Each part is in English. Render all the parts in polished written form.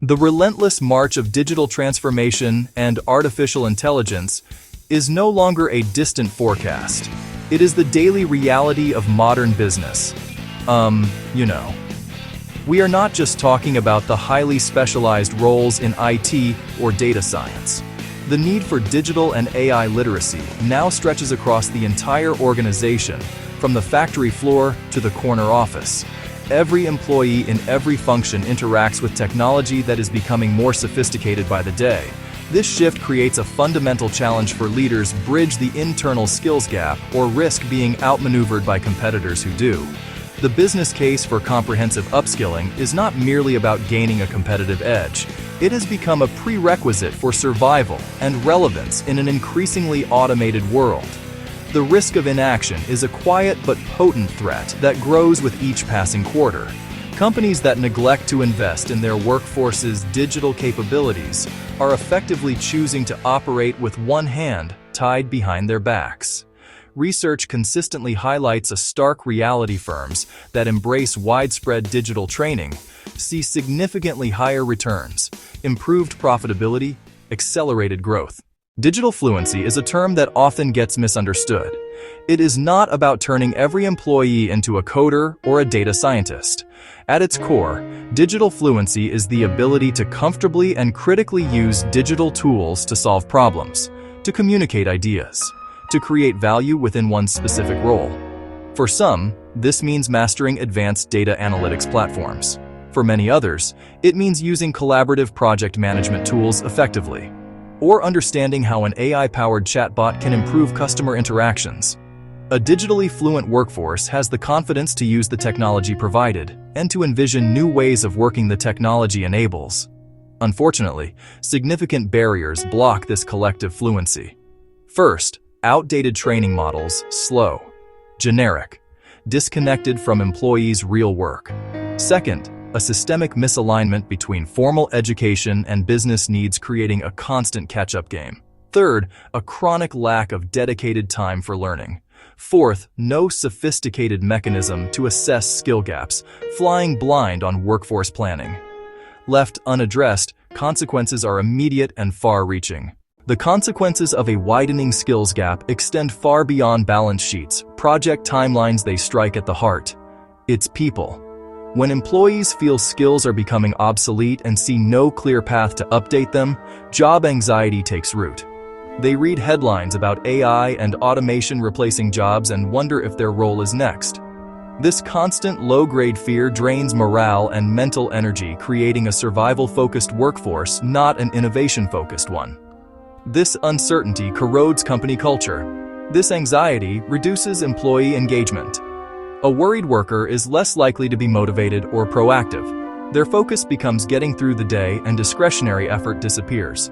The relentless march of digital transformation and artificial intelligence is no longer a distant forecast. It is the daily reality of modern business. We are not just talking about the highly specialized roles in IT or data science. The need for digital and AI literacy now stretches across the entire organization, from the factory floor to the corner office. Every employee in every function interacts with technology that is becoming more sophisticated by the day. This shift creates a fundamental challenge for leaders to bridge the internal skills gap or risk being outmaneuvered by competitors who do. The business case for comprehensive upskilling is not merely about gaining a competitive edge. It has become a prerequisite for survival and relevance in an increasingly automated world. The risk of inaction is a quiet but potent threat that grows with each passing quarter. Companies that neglect to invest in their workforce's digital capabilities are effectively choosing to operate with one hand tied behind their backs. Research consistently highlights a stark reality: firms that embrace widespread digital training see significantly higher returns, improved profitability, accelerated growth. Digital fluency is a term that often gets misunderstood. It is not about turning every employee into a coder or a data scientist. At its core, digital fluency is the ability to comfortably and critically use digital tools to solve problems, to communicate ideas, to create value within one's specific role. For some, this means mastering advanced data analytics platforms. For many others, it means using collaborative project management tools effectively, or understanding how an AI-powered chatbot can improve customer interactions. A digitally fluent workforce has the confidence to use the technology provided and to envision new ways of working the technology enables. Unfortunately, significant barriers block this collective fluency. First, outdated training models, slow, generic, disconnected from employees' real work. Second, a systemic misalignment between formal education and business needs, creating a constant catch-up game. Third, a chronic lack of dedicated time for learning. Fourth, no sophisticated mechanism to assess skill gaps, flying blind on workforce planning. Left unaddressed, consequences are immediate and far-reaching. The consequences of a widening skills gap extend far beyond balance sheets, project timelines. They strike at the heart. It's people. When employees feel skills are becoming obsolete and see no clear path to update them, job anxiety takes root. They read headlines about AI and automation replacing jobs and wonder if their role is next. This constant low-grade fear drains morale and mental energy, creating a survival-focused workforce, not an innovation-focused one. This uncertainty corrodes company culture. This anxiety reduces employee engagement. A worried worker is less likely to be motivated or proactive. Their focus becomes getting through the day and discretionary effort disappears.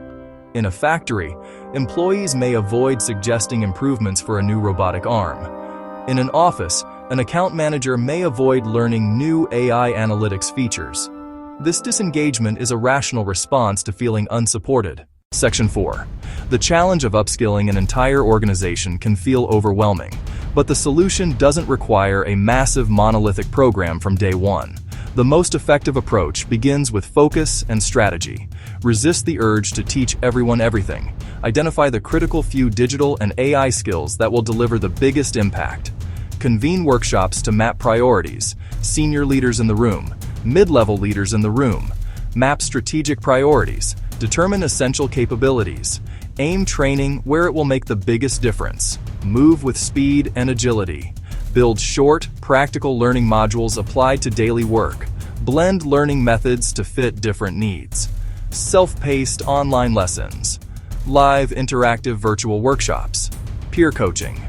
In a factory, employees may avoid suggesting improvements for a new robotic arm. In an office, an account manager may avoid learning new AI analytics features. This disengagement is a rational response to feeling unsupported. Section 4. The challenge of upskilling an entire organization can feel overwhelming, but the solution doesn't require a massive monolithic program from day one. The most effective approach begins with focus and strategy. Resist the urge to teach everyone everything. Identify the critical few digital and AI skills that will deliver the biggest impact. Convene workshops to map priorities. Senior leaders in the room, mid-level leaders in the room. Map strategic priorities. Determine essential capabilities. Aim training where it will make the biggest difference. Move with speed and agility. Build short, practical learning modules applied to daily work. Blend learning methods to fit different needs. Self-paced online lessons. Live interactive virtual workshops. Peer coaching.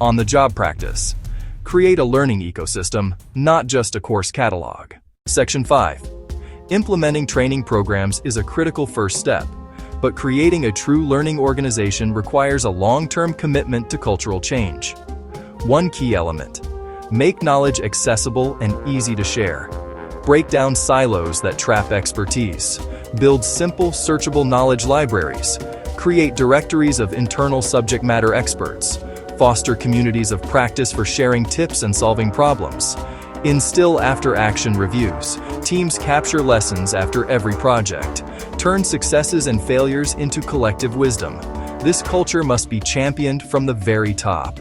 On-the-job practice. Create a learning ecosystem, not just a course catalog. Section 5. Implementing training programs is a critical first step, but creating a true learning organization requires a long-term commitment to cultural change. One key element: make knowledge accessible and easy to share. Break down silos that trap expertise. Build simple, searchable knowledge libraries. Create directories of internal subject matter experts. Foster communities of practice for sharing tips and solving problems. Instill after-action reviews. Teams capture lessons after every project. Turn successes and failures into collective wisdom. This culture must be championed from the very top.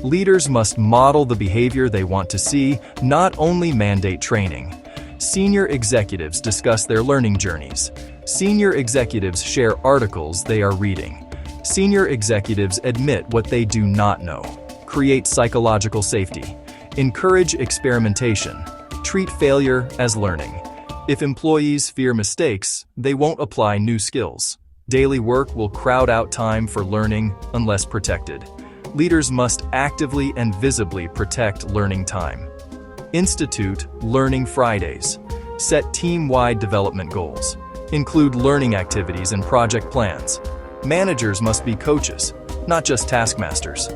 Leaders must model the behavior they want to see, not only mandate training. Senior executives discuss their learning journeys. Senior executives share articles they are reading. Senior executives admit what they do not know. Create psychological safety. Encourage experimentation. Treat failure as learning. If employees fear mistakes, they won't apply new skills. Daily work will crowd out time for learning unless protected. Leaders must actively and visibly protect learning time. Institute Learning Fridays. Set team-wide development goals. Include learning activities and project plans. Managers must be coaches, not just taskmasters.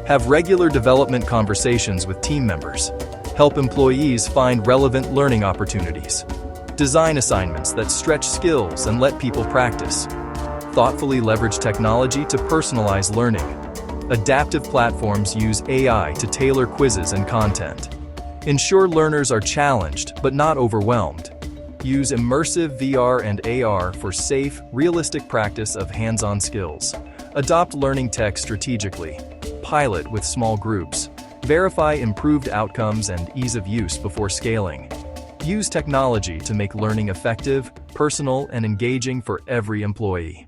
Have regular development conversations with team members. Help employees find relevant learning opportunities. Design assignments that stretch skills and let people practice. Thoughtfully leverage technology to personalize learning. Adaptive platforms use AI to tailor quizzes and content. Ensure learners are challenged but not overwhelmed. Use immersive VR and AR for safe, realistic practice of hands-on skills. Adopt learning tech strategically. Pilot with small groups. Verify improved outcomes and ease of use before scaling. Use technology to make learning effective, personal, and engaging for every employee.